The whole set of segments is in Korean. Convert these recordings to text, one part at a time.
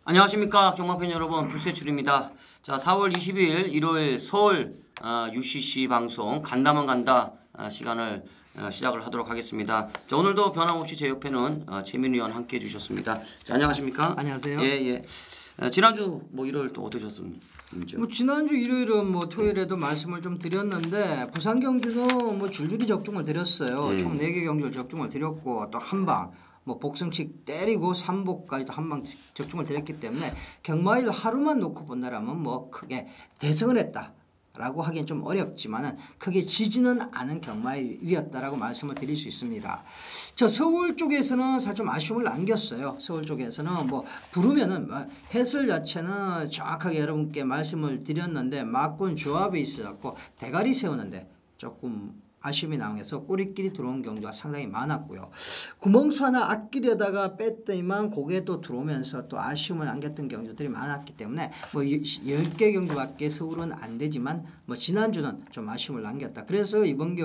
안녕하십니까 경마팬 여러분, 불세출입니다. 자, 4월 20일 일요일 서울 UCC 방송 간다면 간다 시간을 시작을 하도록 하겠습니다. 자, 오늘도 변함없이 제 옆에는 최민희 의원 함께해 주셨습니다. 자, 안녕하십니까? 안녕하세요. 예. 지난주 일요일 또 어떠셨습니까? 지난주 일요일은 토요일에도 말씀을 좀 드렸는데 부산 경주는 줄줄이 적중을 드렸어요. 총 4개 경주를 적중을 드렸고 또 한방 복승식 때리고 삼복까지도 한방 적중을 드렸기 때문에 경마일 하루만 놓고 본다라면 크게 대승을 했다라고 하기엔 좀 어렵지만은 크게 지지는 않은 경마일이었다라고 말씀을 드릴 수 있습니다. 저 서울 쪽에서는 사실 좀 아쉬움을 남겼어요. 서울 쪽에서는 부르면은 해설 자체는 정확하게 여러분께 말씀을 드렸는데 막군 조합이 있어갖고 대가리 세우는데 조금 아쉬움이 남아서 꼬리끼리 들어온 경주가 상당히 많았고요. 구멍수 하나 아끼려다가 뺐더니만 그게 또 들어오면서 또 아쉬움을 남겼던 경주들이 많았기 때문에 10개 경주밖에 서울은 안 되지만 지난주는 좀 아쉬움을 남겼다. 그래서 이번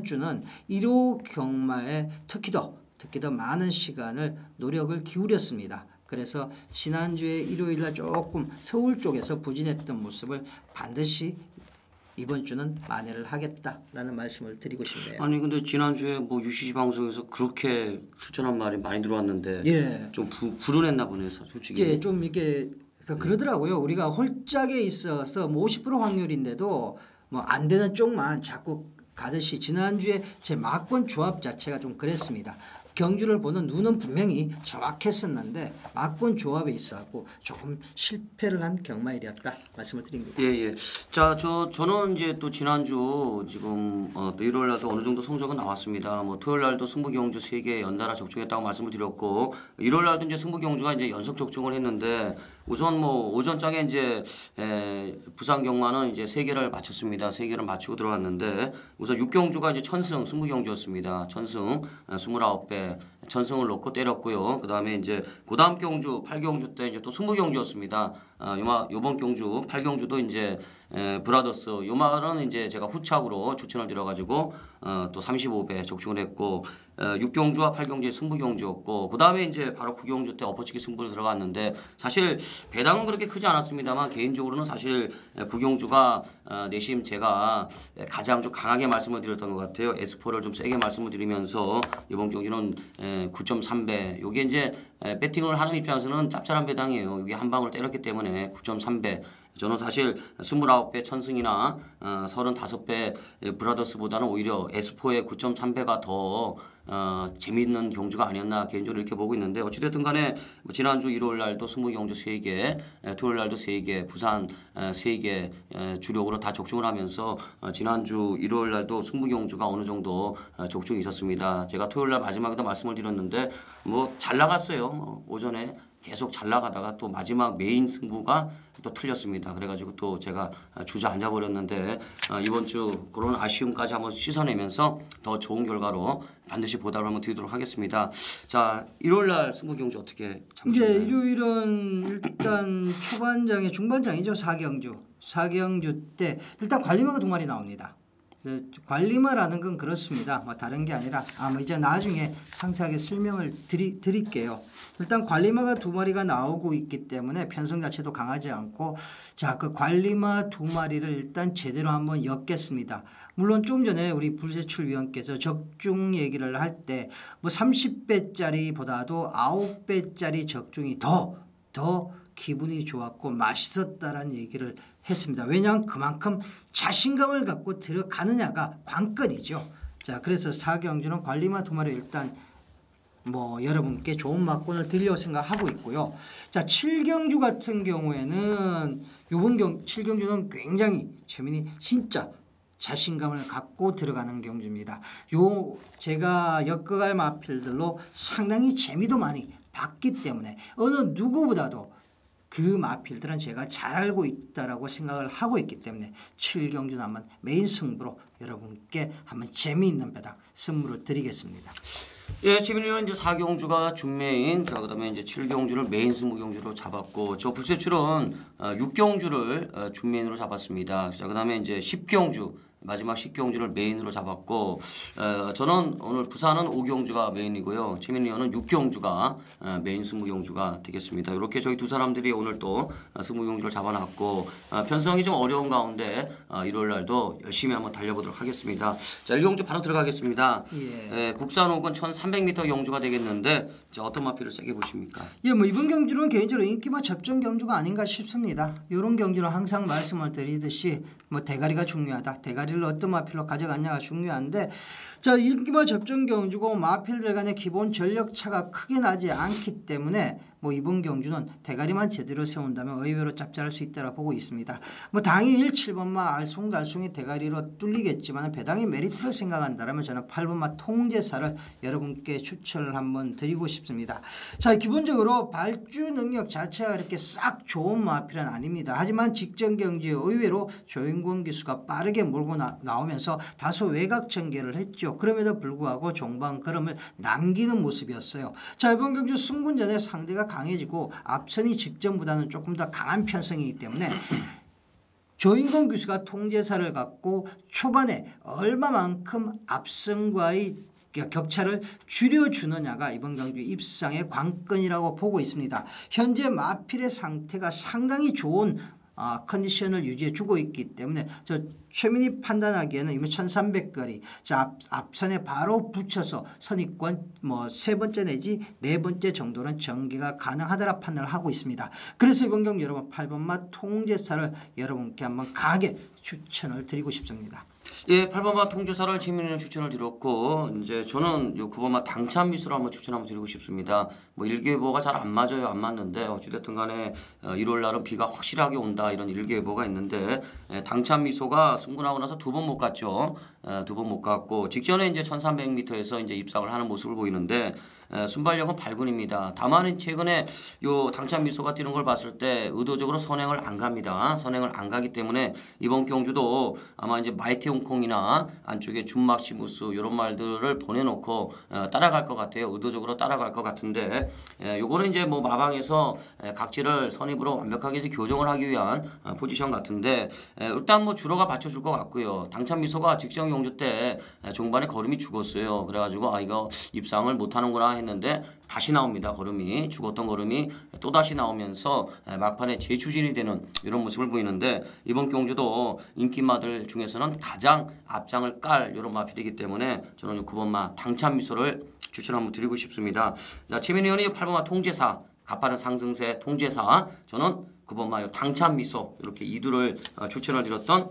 주는 1호 경마에 특히 더 많은 시간을 노력을 기울였습니다. 그래서 지난주에 일요일날 조금 서울 쪽에서 부진했던 모습을 반드시 이번 주는 만회를 하겠다라는 말씀을 드리고 싶네요. 아니 근데 지난주에 UCC 방송에서 그렇게 추천한 말이 많이 들어왔는데 좀 불운했나 보네요, 솔직히. 예, 좀 이게 그러더라고요. 우리가 홀짝에 있어서 50% 확률인데도 안 되는 쪽만 자꾸 가듯이 지난주에 제 막권 조합 자체가 좀 그랬습니다. 경주를 보는 눈은 분명히 정확했었는데 막권 조합에 있어갖고 조금 실패를 한 경마일이었다 말씀을 드린 겁니다. 예. 자, 저는 이제 또 지난주 지금 일요일 날도 어느 정도 성적은 나왔습니다. 토요일 날도 승부 경주 3개 연달아 적중했다고 말씀을 드렸고 일요일 날도 이제 승부 경주가 이제 연속 적중을 했는데 우선 오전장에 이제 부산 경마는 이제 3개를 마쳤습니다. 3개를 마치고 들어왔는데 우선 6경주가 이제 천승 승부 경주였습니다. 천승 29배 천승을 놓고 때렸고요. 그다음에 이제 그다음 경주 8경주 때 이제 또 승부 경주였습니다. 요번 경주 8경주도 이제 브라더스 요 말은 이제 제가 후착으로 추천을 드려가지고 또 35배 적중을 했고 6경주와 8경주의 승부 경주였고 그다음에 이제 바로 9경주 때 엎어치기 승부를 들어갔는데 사실 배당은 그렇게 크지 않았습니다만 개인적으로는 사실 9경주가 내심 제가 가장 좀 강하게 말씀을 드렸던 것 같아요. S4를 좀 세게 말씀을 드리면서 이번 경기는 9.3배 요게 이제 배팅을 하는 입장에서는 짭짤한 배당이에요. 이게 한 방울 때렸기 때문에 9.3배 저는 사실 29배 천승이나 35배 브라더스보다는 오히려 S4의 9.3배가 더 재미있는 경주가 아니었나 개인적으로 이렇게 보고 있는데 어찌됐든 간에 지난주 일요일 날도 승부 경주 3개, 토요일 날도 3개, 부산 3개 주력으로 다 적중을 하면서 지난주 일요일 날도 승부 경주가 어느 정도 적중이 있었습니다. 제가 토요일 날 마지막에도 말씀을 드렸는데 잘 나갔어요. 오전에 계속 잘 나가다가 또 마지막 메인 승부가 또 틀렸습니다. 그래가지고 또 제가 주저앉아 버렸는데 이번 주 그런 아쉬움까지 한번 씻어내면서 더 좋은 결과로 반드시 보답을 한번 드리도록 하겠습니다. 자, 일요일 날 승부 경주 어떻게 참으셨나요? 이제 일요일은 일단 초반장에 중반장이죠. 4경주 때 일단 관리마가 2마리 나옵니다. 관리마라는 건 그렇습니다. 다른 게 아니라 이제 나중에 상세하게 설명을 드릴게요. 일단 관리마가 2마리가 나오고 있기 때문에 편성 자체도 강하지 않고 그 관리마 2마리를 일단 제대로 한번 엮겠습니다. 물론 좀 전에 우리 불세출 위원께서 적중 얘기를 할 때 30배짜리보다도 9배짜리 적중이 더 기분이 좋았고 맛있었다라는 얘기를 했습니다. 왜냐하면 그만큼 자신감을 갖고 들어가느냐가 관건이죠. 자, 그래서 4경주는 관리마 2마리 일단 여러분께 좋은 막권을 드리려고 생각하고 있고요. 자, 7경주 같은 경우에는 요번 7경주는 굉장히 최민희 진짜 자신감을 갖고 들어가는 경주입니다. 제가 엮어갈 마필들로 상당히 재미도 많이 봤기 때문에 어느 누구보다도 그 마필들은 제가 잘 알고 있다라고 생각을 하고 있기 때문에 7경주는 한번 메인 승부로 여러분께 한번 재미있는 배당 선물을 드리겠습니다. 예, 최민희는 이제 4경주가 준메인, 자 그다음에 이제 7경주를 메인 승부 경주로 잡았고 저 불세출은 6경주를 준메인으로 잡았습니다. 자 그다음에 이제 10경주 마지막 10경주를 메인으로 잡았고 저는 오늘 부산은 5경주가 메인이고요. 최민희 의원은 6경주가 메인 승부경주가 되겠습니다. 이렇게 저희 두 사람들이 오늘 또 승부경주를 잡아놨고 편성이 좀 어려운 가운데 일요일 날도 열심히 한번 달려보도록 하겠습니다. 자, 1경주 바로 들어가겠습니다. 예. 국산 혹은 1300m 경주가 되겠는데 자, 어떤 마필을 세게 보십니까? 예, 뭐 이번 경주는 개인적으로 인기와 접전 경주가 아닌가 싶습니다. 이런 경주는 항상 말씀을 드리듯이 뭐 대가리가 중요하다. 대가리를 어떤 마필로 가져갔냐가 중요한데 자, 인기와 접전 경주고 마필들 간의 기본 전력 차가 크게 나지 않기 때문에 뭐 이번 경주는 대가리만 제대로 세운다면 의외로 짭짤할 수 있다고 보고 있습니다. 뭐 당일 7번마 알쏭달쏭이 대가리로 뚫리겠지만 배당의 메리트를 생각한다면 저는 8번마 통제사를 여러분께 추천을 한번 드리고 싶습니다. 자, 기본적으로 발주 능력 자체가 그렇게 싹 좋은 마필은 아닙니다. 하지만 직전 경주에 의외로 조인권 기수가 빠르게 몰고 나오면서 다소 외곽 전개를 했죠. 그럼에도 불구하고 종방 걸음을 남기는 모습이었어요. 자, 이번 경주 승군전에 상대가 강해지고 앞선이 직전보다는 조금 더 강한 편성이기 때문에 조인권 교수가 통제사를 갖고 초반에 얼마만큼 앞선과의 격차를 줄여주느냐가 이번 경주 입상의 관건이라고 보고 있습니다. 현재 마필의 상태가 상당히 좋은 컨디션을 유지해주고 있기 때문에 저 최민희 판단하기에는 이번 1300거리 자 앞선에 바로 붙여서 선입권 뭐 세 번째 내지 네 번째 정도는 전개가 가능하다라 판단을 하고 있습니다. 그래서 이번 경기 여러분 8번마 통제사를 여러분께 한번 강하게 추천을 드리고 싶습니다. 예, 8번마 통제사를 최민희는 추천을 드렸고 이제 저는 9번마 당찬 미소를 한번 추천 한번 드리고 싶습니다. 뭐 일기예보가 잘 안 맞아요. 안 맞는데 어찌됐든 간에 일요일 날은 비가 확실하게 온다 이런 일기예보가 있는데 당찬 미소가 승군하고 나서 두 번 못 갔죠. 두 번 못 갔고 직전에 이제 1300m에서 이제 입상을 하는 모습을 보이는데 순발력은 발군입니다. 다만 최근에 요 당찬 미소가 뛰는 걸 봤을 때 의도적으로 선행을 안 갑니다. 선행을 안 가기 때문에 이번 경주도 아마 이제 마이티 홍콩이나 안쪽에 준막시무스 이런 말들을 보내놓고 따라갈 것 같아요. 의도적으로 따라갈 것 같은데 요거는 이제 뭐 마방에서 각지를 선입으로 완벽하게 이제 교정을 하기 위한 포지션 같은데 일단 뭐 주로가 받쳐줄 것 같고요. 당찬 미소가 직전 경주 때 종반에 걸음이 죽었어요. 그래가지고 이거 입상을 못하는구나 했는데 다시 나옵니다. 걸음이 죽었던 걸음이 또다시 나오면서 막판에 재추진이 되는 이런 모습을 보이는데 이번 경주도 인기마들 중에서는 가장 앞장을 깔 이런 마필이기 때문에 저는 9번마 당찬 미소를 추천 한번 드리고 싶습니다. 자, 최민희 의원이 8번마 통제사 가파른 상승세 통제사 저는 9번마 당찬 미소 이렇게 이두를 추천을 드렸던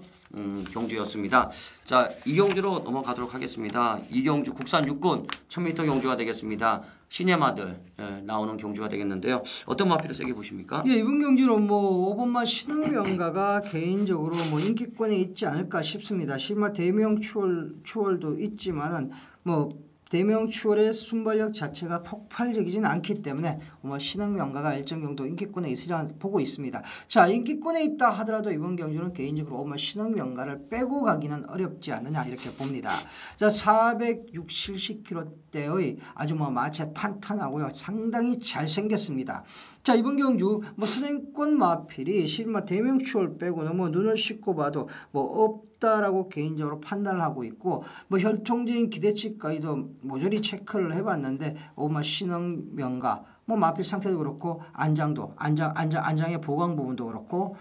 경주였습니다. 자, 이 경주로 넘어가도록 하겠습니다. 이 경주 국산 육군 1000m 경주가 되겠습니다. 신예마들 나오는 경주가 되겠는데요. 어떤 마필을 세게 보십니까? 예, 이번 경주는 뭐 5번마 신흥명가가 개인적으로 뭐 인기권에 있지 않을까 싶습니다. 실마 대명 추월도 있지만은 뭐 대명 추월의 순발력 자체가 폭발적이진 않기 때문에 뭐 신흥명가가 일정 정도 인기권에 있으려 보고 있습니다. 자, 인기권에 있다 하더라도 이번 경주는 개인적으로 뭐 신흥명가를 빼고 가기는 어렵지 않느냐 이렇게 봅니다. 자, 460kg대의 아주 뭐 마체 탄탄하고요. 상당히 잘생겼습니다. 자, 이번 경주 뭐 선행권 마필이 실마 대명 추월 빼고는 뭐 눈을 씻고 봐도 뭐 없다라고 개인적으로 판단을 하고 있고 뭐 혈통적인 기대치까지도 모조리 체크를 해봤는데 오마 신흥명가 뭐 마필 상태도 그렇고 안장의 보강 부분도 그렇고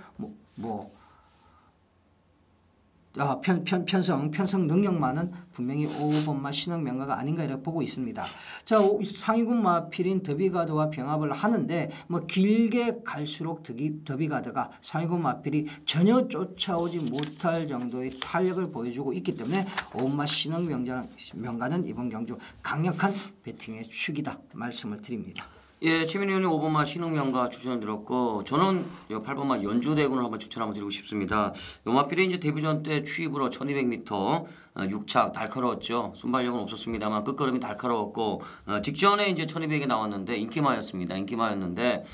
편성 능력만은 분명히 5번마 신흥명가가 아닌가 이렇게 보고 있습니다. 자, 상위군 마필인 더비가드와 병합을 하는데 뭐 길게 갈수록 더비가드가 상위군 마필이 전혀 쫓아오지 못할 정도의 탄력을 보여주고 있기 때문에 5번마 신흥명가는 이번 경주 강력한 배팅의 축이다 말씀을 드립니다. 예, 최민희 의원이 5번마 신흥명가 추천을 드렸고 저는 8번마 연주대군을 한번 추천 한번 드리고 싶습니다. 요마필이 이제 데뷔전 때 추입으로 1200m 6착 날카로웠죠. 순발력은 없었습니다만 끝걸음이 날카로웠고 직전에 이제 1200에 나왔는데 인기마였습니다. 인기마였는데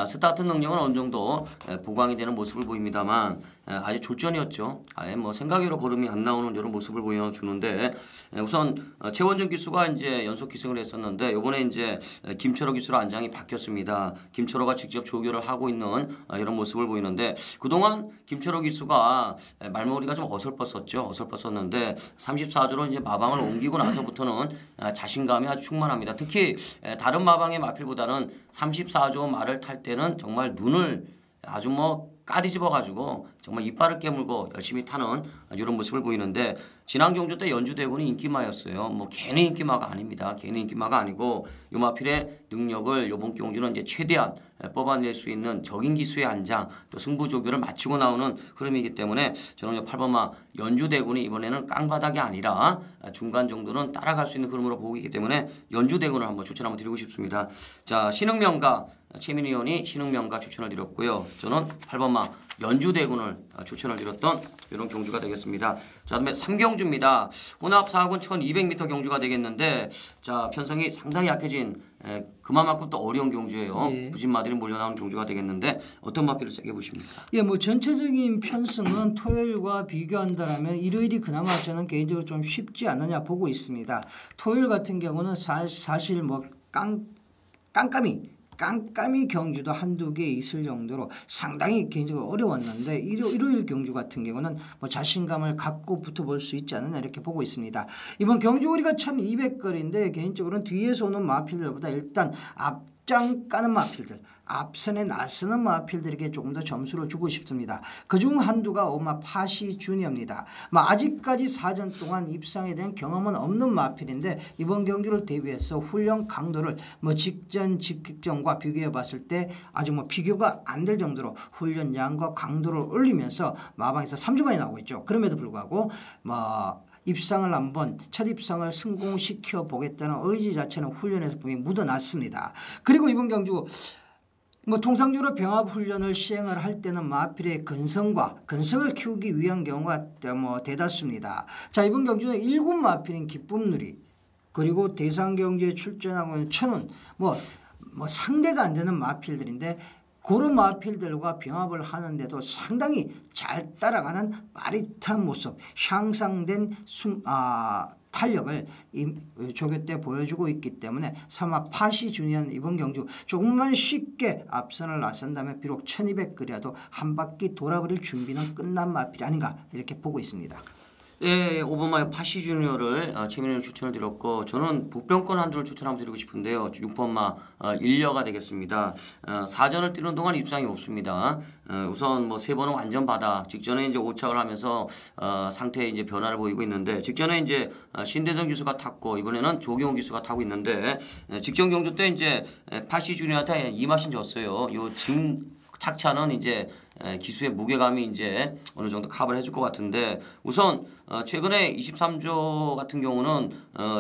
스타트 능력은 어느 정도 보강이 되는 모습을 보입니다만 아주 졸전이었죠. 아예 뭐 생각외로 걸음이 안 나오는 이런 모습을 보여주는데 우선 최원정 기수가 이제 연속 기승을 했었는데 이번에 이제 김철호 기수로 안장 안장이 바뀌었습니다. 김철호가 직접 조교를 하고 있는 이런 모습을 보이는데 그동안 김철호 기수가 말머리가 좀 어설펐었는데 34조로 이제 마방을 옮기고 나서부터는 자신감이 아주 충만합니다. 특히 다른 마방의 마필보다는 34조 말을 탈 때는 정말 눈을 아주 까뒤집어가지고 정말 이빨을 깨물고 열심히 타는 이런 모습을 보이는데 지난 경주 때 연주대군이 인기마였어요. 괜히 인기마가 아닙니다. 괜히 인기마가 아니고 이 마필의 능력을 이번 경주는 이제 최대한 뽑아낼 수 있는 적인 기수의 안장 또 승부 조교를 마치고 나오는 흐름이기 때문에 저는 8번마 연주대군이 이번에는 깡바닥이 아니라 중간 정도는 따라갈 수 있는 흐름으로 보고 있기 때문에 연주대군을 한번 추천 한번 드리고 싶습니다. 자, 신흥명가 최민희 의원이 신흥명가 추천을 드렸고요. 저는 8번마 연주대군을 추천을 드렸던 이런 경주가 되겠습니다. 자, 그다음에 3경주입니다. 혼합 4군 1200m 경주가 되겠는데 자, 편성이 상당히 약해진 그만큼 또 어려운 경주예요. 예. 부진마들이 몰려나오는 경주가 되겠는데 어떤 마필을 세게 보십니까? 예, 전체적인 편성은 토요일과 비교한다라면 일요일이 그나마 저는 개인적으로 좀 쉽지 않느냐 보고 있습니다. 토요일 같은 경우는 사실 깜깜이 경주도 한두 개 있을 정도로 상당히 개인적으로 어려웠는데 일요일 경주 같은 경우는 자신감을 갖고 붙어볼 수 있지 않느냐 이렇게 보고 있습니다. 이번 경주 우리가 1200거리인데 개인적으로는 뒤에서 오는 마필들보다 일단 앞장 까는 마필들 앞선에 나서는 마필들에게 조금 더 점수를 주고 싶습니다. 그중 한두가 파시 주니어입니다. 아직까지 사전 동안 입상에 대한 경험은 없는 마필인데 이번 경주를 대비해서 훈련 강도를 직전과 비교해 봤을 때 아주 비교가 안 될 정도로 훈련 양과 강도를 올리면서 마방에서 3주만에 나오고 있죠. 그럼에도 불구하고 입상을 한번 첫 입상을 성공시켜 보겠다는 의지 자체는 훈련에서 분명히 묻어났습니다. 그리고 이번 경주 통상적으로 병합 훈련을 시행을 할 때는 마필의 근성을 키우기 위한 경우가 대다수입니다. 자, 이번 경주는 1군 마필인 기쁨누리 그리고 대상경주에 출전하고 있는 천운 상대가 안 되는 마필들인데 그런 마필들과 병합을 하는데도 상당히 잘 따라가는 빠릿한 모습, 향상된 탄력을 조교 때 보여주고 있기 때문에 사마 파시 주니어는 이번 경주 조금만 쉽게 앞선을 나선다면 비록 1200거리라도 한 바퀴 돌아버릴 준비는 끝난 마필이 아닌가 이렇게 보고 있습니다. 네, 5번마의 파시 주니어를 최민희 추천을 드렸고 저는 복병권 한두를 추천 한번 드리고 싶은데요. 6번마 일려가 되겠습니다. 사전을 뛰는 동안 입상이 없습니다. 우선 3번은 완전 바다. 직전에 이제 오착을 하면서 상태에 이제 변화를 보이고 있는데 직전에 이제 신대정 기수가 탔고 이번에는 조경호 기수가 타고 있는데 직전 경주 때 이제 파시 주니어한테 2마신 졌어요. 요 지금 착차는 이제 기수의 무게감이 이제 어느 정도 커버를 해줄 것 같은데 우선 최근에 23조 같은 경우는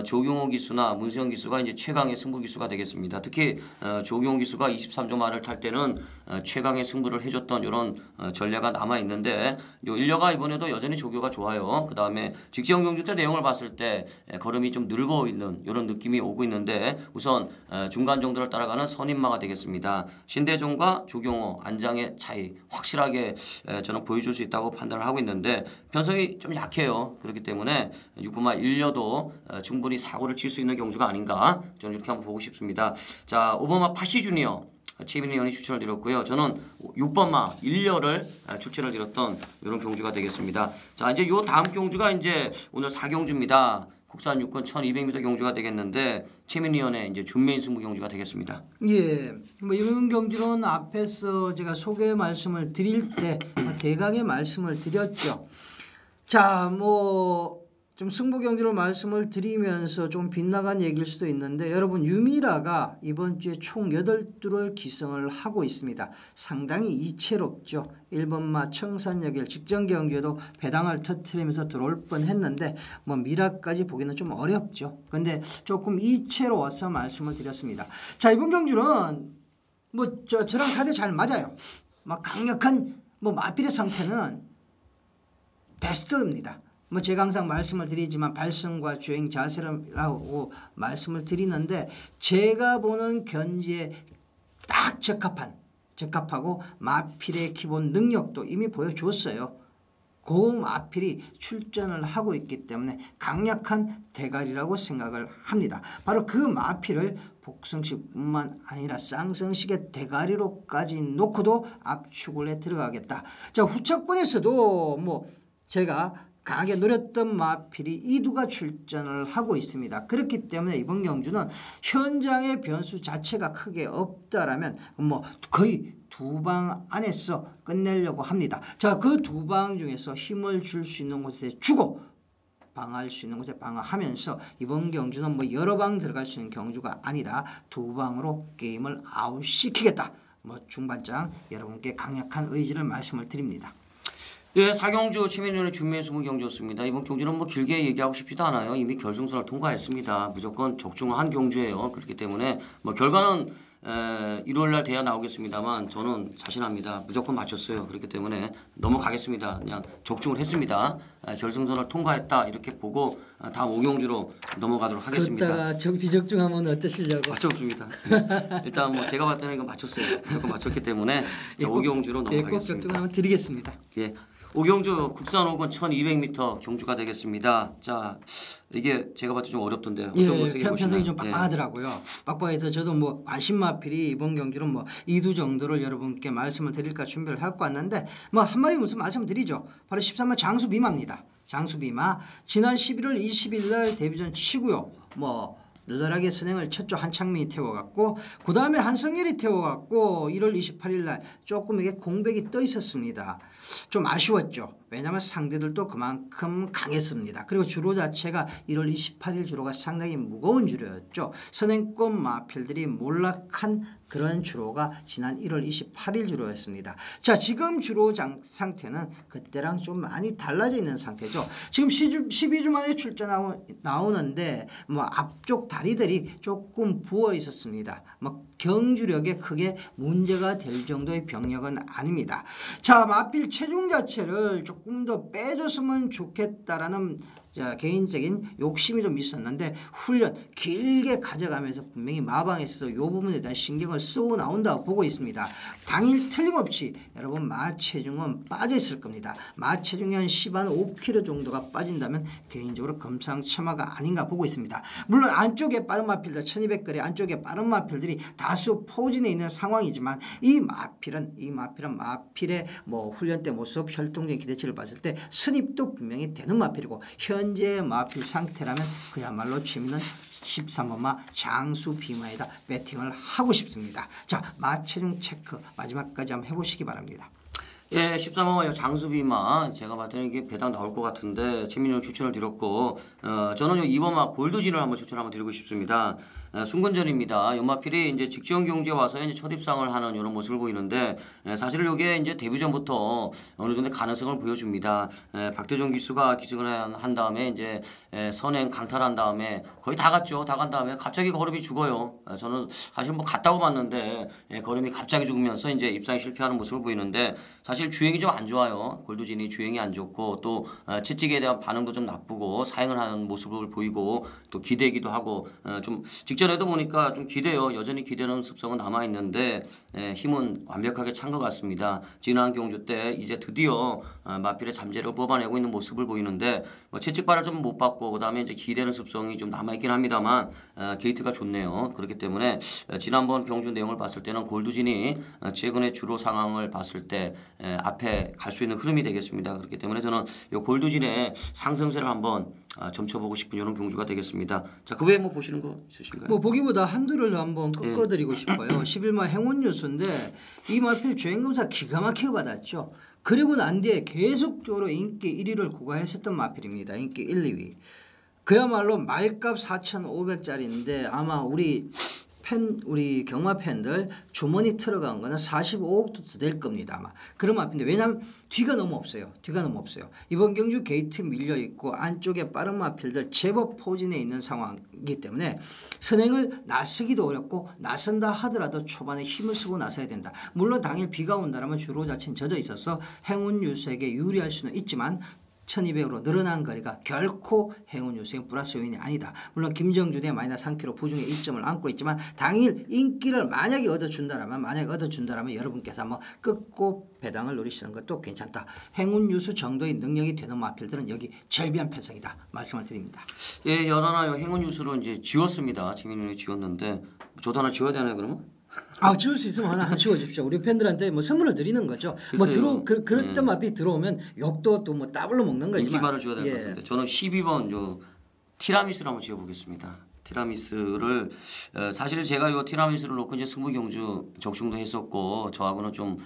조경호 기수나 문수영 기수가 이제 최강의 승부 기수가 되겠습니다. 특히 조경호 기수가 23조 말을 탈 때는 최강의 승부를 해줬던 이런 전례가 남아 있는데 요 일려가 이번에도 여전히 조교가 좋아요. 그 다음에 직전 경주 때 내용을 봤을 때 걸음이 좀 늙어 있는 이런 느낌이 오고 있는데 우선 중간 정도를 따라가는 선임마가 되겠습니다. 신대종과 조경호 안장의 차이 확실하게 저는 보여줄 수 있다고 판단을 하고 있는데 편성이 좀 약해요. 그렇기 때문에 6번마 일려도 충분히 사고를 칠 수 있는 경주가 아닌가 저는 이렇게 한번 보고 싶습니다. 자, 5번마 파시 주니어 최민희 의원이 추천을 드렸고요. 저는 6번마 일려를 추천을 드렸던 이런 경주가 되겠습니다. 자, 이제 요 다음 경주가 이제 오늘 4경주입니다. 국산 6권 1200m 경주가 되겠는데 최민희 의원의 이제 준메인 승부 경주가 되겠습니다. 예, 이번 경주는 앞에서 제가 소개 말씀을 드릴 때 대강의 말씀을 드렸죠. 자, 좀 승부 경주로 말씀을 드리면서 좀 빗나간 얘기일 수도 있는데 여러분 유미라가 이번 주에 총 8뚫을 기승을 하고 있습니다. 상당히 이채롭죠. 1번마 청산역일 직전 경주에도 배당을 터뜨리면서 들어올 뻔했는데 미라까지 보기는 좀 어렵죠. 근데 조금 이채로워서 말씀을 드렸습니다. 자, 이번 경주는 저랑 상대 잘 맞아요. 강력한 마필의 상태는 베스트입니다. 제가 항상 말씀을 드리지만 발성과 주행 자세라고 말씀을 드리는데 제가 보는 견지에 딱 적합하고 마필의 기본 능력도 이미 보여줬어요. 그 마필이 출전을 하고 있기 때문에 강력한 대가리라고 생각을 합니다. 바로 그 마필을 복성식뿐만 아니라 쌍성식의 대가리로까지 놓고도 압축을 해 들어가겠다. 자, 후차권에서도 뭐 제가 강하게 노렸던 마필이 이두가 출전을 하고 있습니다. 그렇기 때문에 이번 경주는 현장의 변수 자체가 크게 없다라면 뭐 거의 두 방 안에서 끝내려고 합니다. 자, 그 두 방 중에서 힘을 줄 수 있는 곳에 주고 방어할 수 있는 곳에 방어하면서 이번 경주는 뭐 여러 방 들어갈 수 있는 경주가 아니다. 두 방으로 게임을 아웃시키겠다. 뭐 중반장 여러분께 강력한 의지를 말씀을 드립니다. 예, 사경주 최민현의 준비의 승부 경주였습니다. 이번 경주는 뭐 길게 얘기하고 싶지도 않아요. 이미 결승선을 통과했습니다. 무조건 적중한 경주예요. 그렇기 때문에 뭐 결과는 일요일날 돼야 나오겠습니다만 저는 자신합니다. 무조건 맞췄어요. 그렇기 때문에 넘어가겠습니다. 그냥 적중을 했습니다. 결승선을 통과했다 이렇게 보고 다음 오경주로 넘어가도록 하겠습니다. 그러다가 비적중하면 어쩌시려고? 맞췄습니다. 일단 뭐 제가 봤을 때는 이거 맞췄어요. 무조건 맞췄기 때문에 오경주로 넘어가겠습니다. 꼭 적중하면 드리겠습니다. 예. 오경주 국산 5권 1200m 경주가 되겠습니다. 자, 이게 제가 봤을 때 좀 어렵던데요. 어떤 편성이 좀 빡빡하더라고요. 빡빡해서 저도 뭐 관심마필이 이번 경주는 뭐 2두 정도를 여러분께 말씀을 드릴까 준비를 해갖고 왔는데 뭐 한 마리 무슨 말씀드리죠. 바로 13번 장수비마입니다. 장수비마 지난 11월 20일 날 데뷔전 치고요. 뭐 느닷하게 선행을 쳤죠. 한창민이 태워갔고 그 다음에 한성열이 태워갔고 1월 28일 날 조금 이게 공백이 떠 있었습니다. 좀 아쉬웠죠. 왜냐하면 상대들도 그만큼 강했습니다. 그리고 주로 자체가 1월 28일 주로가 상당히 무거운 주로였죠. 선행권 마필들이 몰락한 그런 주로가 지난 1월 28일 주로였습니다. 자, 지금 주로 상태는 그때랑 좀 많이 달라져 있는 상태죠. 지금 12주 만에 나오는데 뭐 앞쪽 다리들이 조금 부어 있었습니다. 뭐 경주력에 크게 문제가 될 정도의 병력은 아닙니다. 자, 마필 체중 자체를 조금 더 빼줬으면 좋겠다라는 개인적인 욕심이 좀 있었는데 훈련 길게 가져가면서 분명히 마방에서도 이 부분에 대한 신경을 쓰고 나온다고 보고 있습니다. 당일 틀림없이 여러분 마체중은 빠져 있을 겁니다. 마체중이 한 5kg 정도가 빠진다면 개인적으로 금상첨화가 아닌가 보고 있습니다. 물론 안쪽에 빠른 마필들 1200거리 안쪽에 빠른 마필들이 다수 포진해 있는 상황이지만 이 마필은 마필의 뭐 훈련 때 모습 혈통적인 기대치를 봤을 때 선입도 분명히 되는 마필이고 현재 마필 상태라면 그야말로 재미있는 13번마 장수 비마에다 배팅을 하고 싶습니다. 자, 마체중 체크 마지막까지 한번 해보시기 바랍니다. 예, 13번 장수비마 제가 봤을 때는 이게 배당 나올 것 같은데 최민영 추천을 드렸고 저는 2번마 골드진을 한번 추천 한번 드리고 싶습니다. 순근전입니다. 연마필이 이제 직전 경주에 와서 이제 첫 입상을 하는 이런 모습을 보이는데 사실 이게 이제 데뷔전부터 어느 정도 가능성을 보여줍니다. 박대종 기수가 기승을 한 다음에 이제 선행 강탈한 다음에 거의 다 갔죠. 다 간 다음에 갑자기 걸음이 죽어요. 저는 사실 뭐 갔다고 봤는데 걸음이 갑자기 죽으면서 이제 입상에 실패하는 모습을 보이는데 사실 주행이 좀 안 좋아요. 골드진이 주행이 안 좋고 또 채찍에 대한 반응도 좀 나쁘고 사행을 하는 모습을 보이고 또 기대기도 하고 좀 직전에도 보니까 좀 기대요. 여전히 기대는 습성은 남아 있는데 힘은 완벽하게 찬 것 같습니다. 지난 경주 때 이제 드디어 마필의 잠재력을 뽑아내고 있는 모습을 보이는데 뭐 채찍발을 좀 못 받고 그다음에 이제 기대는 습성이 좀 남아 있긴 합니다만 게이트가 좋네요. 그렇기 때문에 지난번 경주 내용을 봤을 때는 골드진이 최근의 주로 상황을 봤을 때 앞에 갈 수 있는 흐름이 되겠습니다. 그렇기 때문에 저는 이 골드진의 상승세를 한번 점쳐보고 싶은 이런 경주가 되겠습니다. 자, 그 외에 뭐 보시는 거 있으신가요? 뭐 보기보다 한두를 한번 꺾어드리고 싶어요. 11마 행운뉴스인데 이 마필 주행검사 기가 막히게 받았죠. 그리고 난 뒤에 계속적으로 인기 1위를 구가했었던 마필입니다. 인기 1, 2위. 그야말로 말값 4,500짜리인데 아마 우리 경마 팬들 주머니 들어간 거는 45억도 될 겁니다. 아마 그런 마필인데 왜냐하면 뒤가 너무 없어요. 이번 경주 게이트 밀려 있고 안쪽에 빠른 마필들 제법 포진해 있는 상황이기 때문에 선행을 나서기도 어렵고 나선다 하더라도 초반에 힘을 쓰고 나서야 된다. 물론 당일 비가 온다면 주로 자체는 젖어 있어서 행운 유수에게 유리할 수는 있지만 1200으로 늘어난 거리가 결코 행운 유수의 플러스 요인이 아니다. 물론 김정주 대 마이너스 3kg 부중의 이점을 안고 있지만 당일 인기를 만약에 얻어준다라면 여러분께서 한번 끝고 배당을 노리시는 것도 괜찮다. 행운 유수 정도의 능력이 되는 마필들은 여기 절비한 편성이다. 말씀을 드립니다. 예, 연하나 행운 유수로 이제 지웠습니다. 재민이 지웠는데 저도 하나 지워야 되나요 그러면? 지울 수 있으면 하나 지워주십시오. 우리 팬들한테 뭐 선물을 드리는 거죠. 그랬던 마피 들어오면 욕도 또 뭐 더블로 먹는 거지만. 인기말을 지워야 될 것 같은데 저는 12번 요 티라미수를 한번 지어보겠습니다. 티라미수를 사실 제가 요 티라미수를 놓고 이제 승부경주 적중도 했었고 저하고는 좀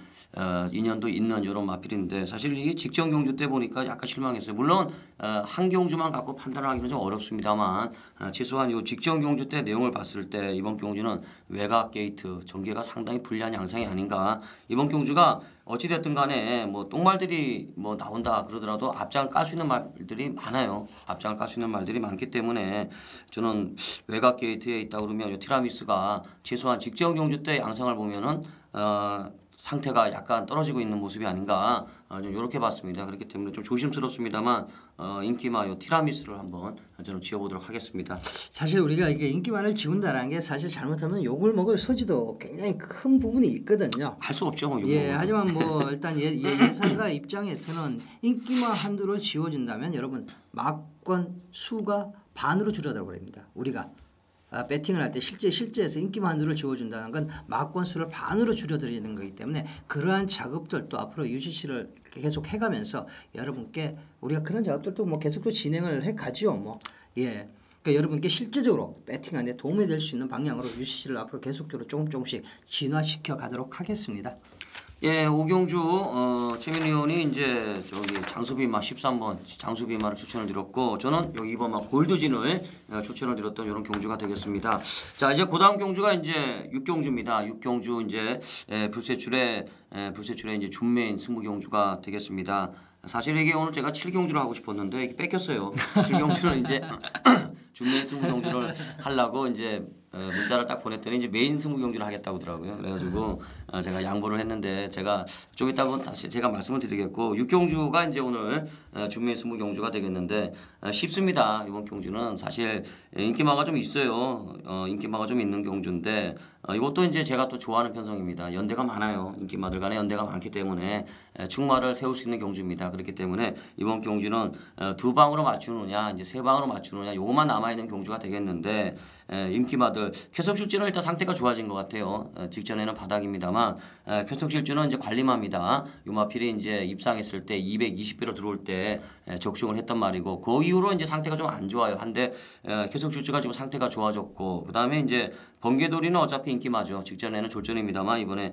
인연도 있는 이런 마필인데 사실 이게 직전 경주 때 보니까 약간 실망했어요. 물론 한 경주만 갖고 판단을 하기는 좀 어렵습니다만 최소한 요 직전 경주 때 내용을 봤을 때 이번 경주는 외곽 게이트 전개가 상당히 불리한 양상이 아닌가. 이번 경주가 어찌됐든 간에 뭐 똥말들이 뭐 나온다 그러더라도 앞장을 깔 수 있는 말들이 많아요. 앞장을 깔 수 있는 말들이 많기 때문에 저는 외곽 게이트에 있다 그러면 이 티라미수가 최소한 직전 경주 때 양상을 보면은 상태가 약간 떨어지고 있는 모습이 아닌가 좀 이렇게 봤습니다. 그렇기 때문에 좀 조심스럽습니다만 인기마 요 티라미수를 한번 저는 지어보도록 하겠습니다. 사실 우리가 이게 인기만을 지운다라는 게 사실 잘못하면 욕을 먹을 소지도 굉장히 큰 부분이 있거든요. 할 수 없죠. 하지만 뭐 일단 예상가 입장에서는 인기만 한두를 지워준다면 여러분 막권 수가 반으로 줄어들어 버립니다. 우리가 배팅을 할 때 실제에서 인기만 한두를 지워준다는 건 막권 수를 반으로 줄여드리는 거기 때문에 그러한 작업들도 앞으로 UCC를 계속 해가면서 여러분께 우리가 그런 작업들도 뭐 계속 진행을 해가지요. 그러니까 여러분께 실제적으로 배팅하는 데 도움이 될 수 있는 방향으로 UCC를 앞으로 계속적으로 조금씩 진화시켜 가도록 하겠습니다. 예, 오경주 최민희 의원이 이제 저기 장수비마 13번 장수비마를 추천을 드렸고 저는 여기 2번 골드진을 추천을 드렸던 이런 경주가 되겠습니다. 자, 이제 그다음 경주가 이제 6경주입니다. 6경주 이제 불세출의 이제 준메인 승부 경주가 되겠습니다. 사실 이게 오늘 제가 7경주를 하고 싶었는데 이게 뺏겼어요. 7경주는 이제 준메인 승부 경주를 하려고 이제 문자를 딱 보냈더니 이제 메인 승부 경주를 하겠다고 하더라고요. 그래가지고 제가 양보를 했는데 제가 좀 이따가 다시 제가 말씀을 드리겠고 6경주가 이제 오늘 준메인 승부 경주가 되겠는데 쉽습니다. 이번 경주는 사실 인기마가 좀 있어요. 인기마가 좀 있는 경주인데 이것도 이제 제가 또 좋아하는 편성입니다. 연대가 많아요. 인기마들 간에 연대가 많기 때문에 충마를 세울 수 있는 경주입니다. 그렇기 때문에 이번 경주는 2방으로 맞추느냐 이제 3방으로 맞추느냐 요것만 남아있는 경주가 되겠는데 인기마들 쾌석실주는 일단 상태가 좋아진 것 같아요. 직전에는 바닥입니다만 쾌석실주는 이제 관리마입니다. 요마필이 이제 입상했을 때 220배로 들어올 때 적중을 했단 말이고 그 이후로 이제 상태가 좀 안 좋아요. 한데 쾌석실주가 지금 상태가 좋아졌고 그 다음에 이제 번개돌이는 어차피 인기마죠. 직전에는 졸전입니다만 이번에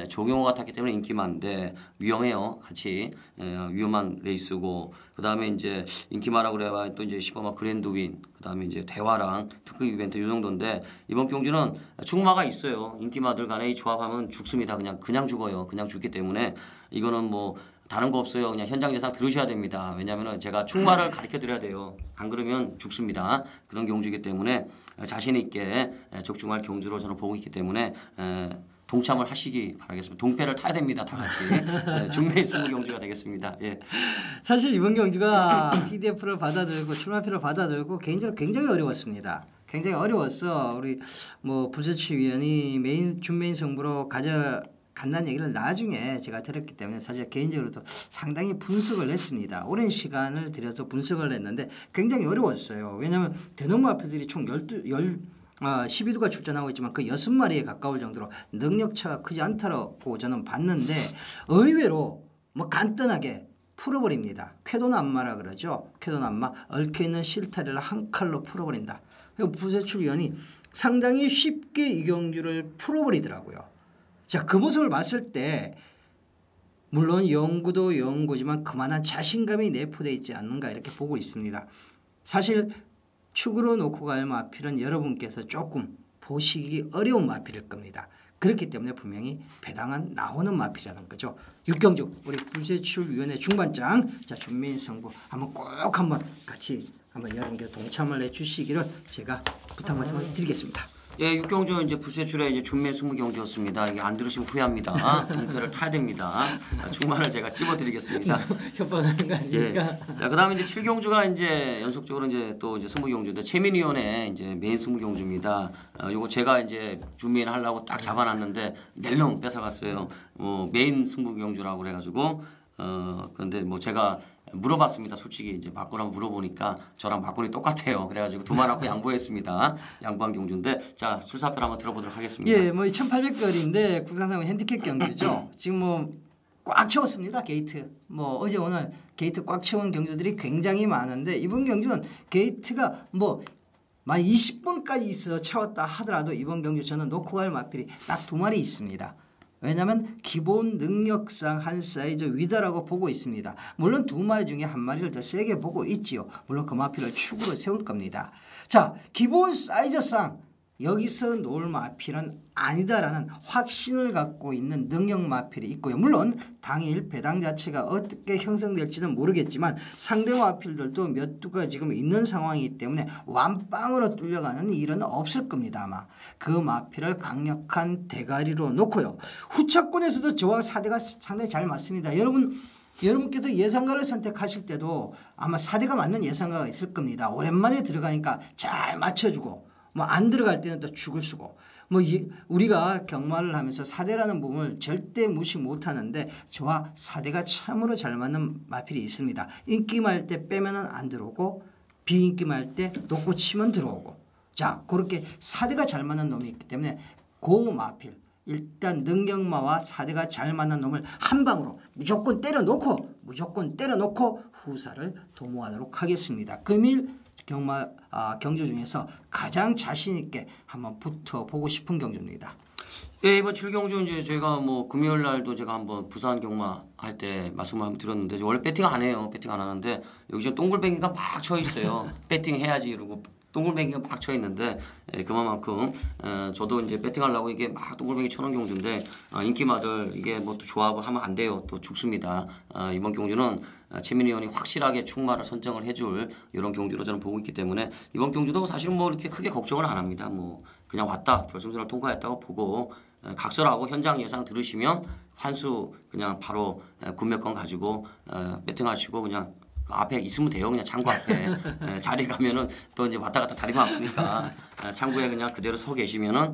조경호가 탔기 때문에 인기마인데 위험해요. 같이 위험한 레이스고 그 다음에 이제 인기마라고 그래야 또 이제 15마 그랜드윈 그 다음에 이제 대화랑 특급 이벤트 이 정도인데 이번 경주는 충마가 있어요. 인기마들 간에 이 조합하면 죽습니다. 그냥 죽어요. 그냥 죽기 때문에 이거는 뭐 다른 거 없어요. 그냥 현장 예상 들으셔야 됩니다. 왜냐하면 제가 충마를 가르쳐 드려야 돼요. 안 그러면 죽습니다. 그런 경주이기 때문에 자신 있게 적중할 경주로 저는 보고 있기 때문에 동참을 하시기 바라겠습니다. 동패를 타야 됩니다. 다 같이. 준메인 승부 경주가 되겠습니다. 예. 사실 이번 경주가 PDF를 받아들고 출마표를 받아들고 개인적으로 굉장히 어려웠습니다. 굉장히 어려웠어. 우리 뭐 불세치위원이 준메인 승부로 간다는 얘기를 나중에 제가 들었기 때문에 사실 개인적으로도 상당히 분석을 했습니다. 오랜 시간을 들여서 분석을 했는데 굉장히 어려웠어요. 왜냐하면 대너무 앞에들이 총 12두가 출전하고 있지만 그 6마리에 가까울 정도로 능력차가 크지 않다고 저는 봤는데 의외로 뭐 간단하게 풀어버립니다. 쾌도난마라 그러죠. 쾌도난마 얽혀있는 실타래를 한 칼로 풀어버린다. 그리고 부세출위원이 상당히 쉽게 이 경주를 풀어버리더라고요. 자, 그 모습을 봤을 때 물론 연구도 연구지만 그만한 자신감이 내포되어 있지 않는가 이렇게 보고 있습니다. 사실 축으로 놓고 갈 마필은 여러분께서 조금 보시기 어려운 마필일 겁니다. 그렇기 때문에 분명히 배당은 나오는 마필이라는 거죠. 6경주 우리 불세출위원회 중반장 자 준메인 승부 한번 같이 한번 여러분께 동참을 해주시기를 제가 부탁 말씀을 드리겠습니다. 예, 6경주 이제 불세출의 이제 준매 20경주였습니다. 이게 안 들으시면 후회합니다. 동표를 타야 됩니다. 중반을 제가 찝어드리겠습니다. 협박하는 거 아닙니까? 예. 자, 그다음에 이제 7경주가 이제 연속적으로 이제 또 이제 20경주인데 최민위원회 이제 메인 20경주입니다. 요거 제가 이제 준비를 하려고 딱 잡아놨는데 낼름 뺏어갔어요. 메인 20경주라고 그래가지고 그런데 뭐 제가 물어봤습니다. 솔직히 이제 막고랑 물어보니까 저랑 막고이 똑같아요. 그래가지고 두말하고 양보했습니다. 양보한 경주인데 자 출사표 한번 들어보도록 하겠습니다. 예, 뭐 2,800거리인데 국산상은 핸디캡 경주죠. 지금 뭐 꽉 채웠습니다. 게이트. 뭐 어제 오늘 게이트 꽉 채운 경주들이 굉장히 많은데 이번 경주는 게이트가 뭐 만 20분까지 있어 채웠다 하더라도 이번 경주 저는 놓고 갈 마필이 딱 2마리 있습니다. 왜냐하면 기본 능력상 한 사이즈 위다라고 보고 있습니다. 물론 2마리 중에 1마리를 더 세게 보고 있지요. 물론 그 마필을 축으로 세울 겁니다. 자, 기본 사이즈상 여기서 놓을 마필은 아니다라는 확신을 갖고 있는 능력 마필이 있고요. 물론 당일 배당 자체가 어떻게 형성될지는 모르겠지만 상대 마필들도 몇 두가 지금 있는 상황이기 때문에 완빵으로 뚫려가는 일은 없을 겁니다. 아마 그 마필을 강력한 대가리로 놓고요. 후차권에서도 저와 사대가 상당히 잘 맞습니다. 여러분께서 예상가를 선택하실 때도 아마 사대가 맞는 예상가가 있을 겁니다. 오랜만에 들어가니까 잘 맞춰주고 뭐 안 들어갈 때는 또 죽을 쓰고 뭐 우리가 경마를 하면서 사대라는 부분을 절대 무시 못하는데 저와 사대가 참으로 잘 맞는 마필이 있습니다. 인기말 때 빼면은 안 들어오고 비인기말 때 놓고 치면 들어오고 자 그렇게 사대가 잘 맞는 놈이 있기 때문에 그 마필 일단 능력마와 사대가 잘 맞는 놈을 한 방으로 무조건 때려놓고 후사를 도모하도록 하겠습니다. 금일 경주 중에서 가장 자신 있게 한번 붙어보고 싶은 경주입니다. 예, 이번 7경주 이제 제가 뭐 금요일 날도 제가 한번 부산 경마 할 때 말씀을 한번 드렸는데 원래 배팅 안 해요. 배팅 안 하는데 여기 지금 동글뱅이가 막 쳐 있어요. 배팅 해야지 이러고 동글뱅이가 막 쳐 있는데 예, 그만큼 저도 이제 배팅하려고 이게 막 동글뱅이 쳐놓은 경주인데 인기마들 이게 뭐 또 조합을 하면 안 돼요. 또 죽습니다. 이번 경주는 최민희 의원이 확실하게 충마를 선정을 해줄 이런 경주로 저는 보고 있기 때문에 이번 경주도 사실은 뭐 이렇게 크게 걱정을 안 합니다. 뭐 그냥 왔다 결승전을 통과했다고 보고 각설하고 현장 예상 들으시면 환수 그냥 바로 구매권 가지고 배팅하시고 그냥 앞에 있으면 돼요. 그냥 창구 앞에 자리 가면은 또 이제 왔다 갔다 다리만 아프니까 창구에 그냥 그대로 서 계시면은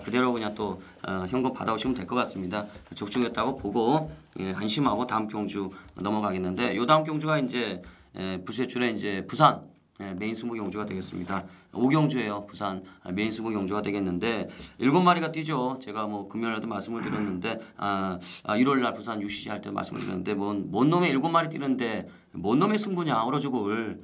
그대로 그냥 또 현금 받아오시면 될 것 같습니다. 적중했다고 보고 안심하고 다음 경주 넘어가겠는데 요 다음 경주가 이제 불세출에 이제 부산 메인 20경주가 되겠습니다. 5경주예요. 부산 메인 20경주가 되겠는데 7마리가 뛰죠. 제가 뭐 금요일에도 말씀을 드렸는데 1월날 부산 UCC 할 때 말씀을 드렸는데 뭔 놈의 7마리 뛰는데 뭔 놈의 승부냐 얼어 죽을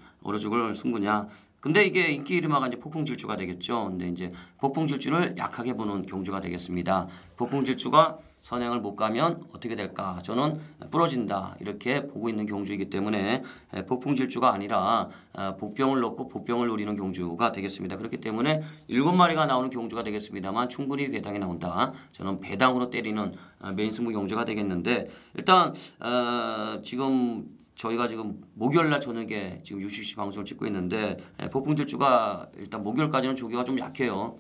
승부냐. 근데 이게 인기 이름화가 이제 폭풍질주가 되겠죠. 근데 이제 폭풍질주를 약하게 보는 경주가 되겠습니다. 폭풍질주가 선행을 못 가면 어떻게 될까? 저는 부러진다 이렇게 보고 있는 경주이기 때문에 폭풍질주가 아니라 복병을 넣고 복병을 노리는 경주가 되겠습니다. 그렇기 때문에 7마리가 나오는 경주가 되겠습니다만 충분히 배당이 나온다. 저는 배당으로 때리는 메인 승부 경주가 되겠는데 일단 지금 저희가 지금 목요일날 저녁에 지금 UCC 방송을 찍고 있는데 폭풍질주가 일단 목요일까지는 조교가 좀 약해요.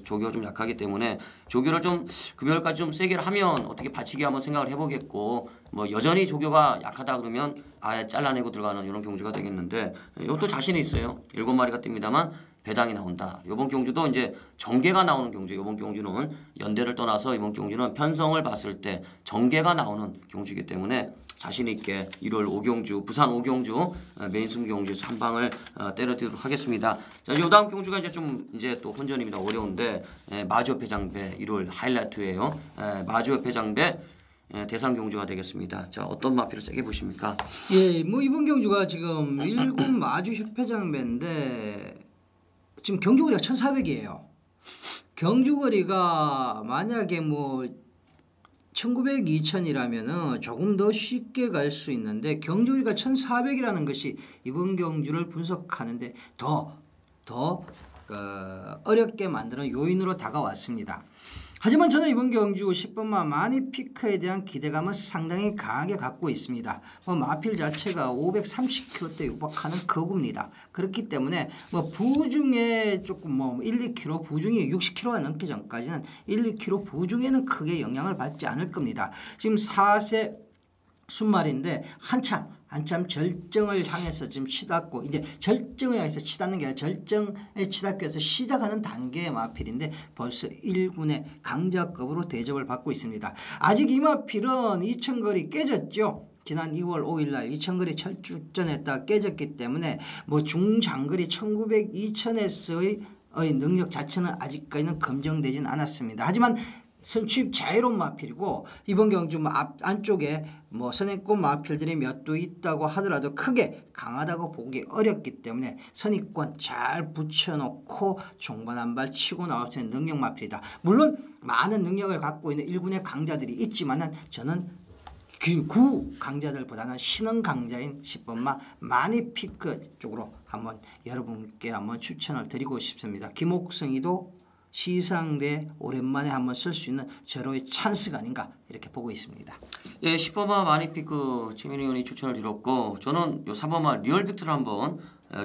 조교가 좀 약하기 때문에 조교를 좀 금요일까지 좀 세게 하면 어떻게 받치기 한번 생각을 해보겠고 뭐 여전히 조교가 약하다 그러면 아예 잘라내고 들어가는 이런 경주가 되겠는데 이것도 자신이 있어요. 7마리가 뜹니다만 배당이 나온다. 이번 경주도 이제 정계가 나오는 경주. 이번 경주는 연대를 떠나서 이번 경주는 편성을 봤을 때 정계가 나오는 경주이기 때문에 자신 있게 1월 5경주 부산 5경주 메인 승부 경주에서 한 방을 때려드리도록 하겠습니다. 자, 요 다음 경주가 이제 또 혼전입니다. 어려운데 마주협회 장배 1월 하이라이트예요. 마주협회 장배 대상 경주가 되겠습니다. 자, 어떤 마필을 세게 보십니까? 예, 뭐 이번 경주가 지금 1군 마주협회 장배인데 지금 경주거리가 1,400이에요. 경주거리가 만약에 뭐 1900, 2000이라면은 조금 더 쉽게 갈 수 있는데 경주거리가 1400이라는 것이 이번 경주를 분석하는데 더 어렵게 만드는 요인으로 다가왔습니다. 하지만 저는 이번 경주 10번마 마니피크에 대한 기대감은 상당히 강하게 갖고 있습니다. 마필 자체가 530kg대 육박하는 거구입니다. 그렇기 때문에 부중에 조금 1, 2kg 부중이 60kg가 넘기 전까지는 1, 2kg 부중에는 크게 영향을 받지 않을 겁니다. 지금 4세 순말인데 한참 절정을 향해서 지금 치닫고 이제 절정을 향해서 치닫는 게 아니라 절정에 치닫기 위해서 시작하는 단계의 마필인데 벌써 1군의 강자급으로 대접을 받고 있습니다. 아직 이 마필은 2000거리 깨졌죠. 지난 2월 5일날 2000거리 철주전했다 깨졌기 때문에 중장거리 1900, 2000S의 능력 자체는 아직까지는 검증되진 않았습니다. 하지만 선취입 자유로운 마필이고 이번 경주 안쪽에 선행권 마필들이 몇 두 있다고 하더라도 크게 강하다고 보기 어렵기 때문에 선입권 잘 붙여놓고 종반 한 발 치고 나올 수 있는 능력 마필이다. 물론 많은 능력을 갖고 있는 1군의 강자들이 있지만은 저는 구 강자들보다는 신흥 강자인 10번마 마니피크 쪽으로 한번 여러분께 한번 추천을 드리고 싶습니다. 김옥성이도 시상대 오랜만에 한번 쓸 수 있는 절호의 찬스가 아닌가 이렇게 보고 있습니다. 예, 10번마 마니피크 최민희 의원이 추천을 드렸고 저는 요 3번마 리얼빅터를 한번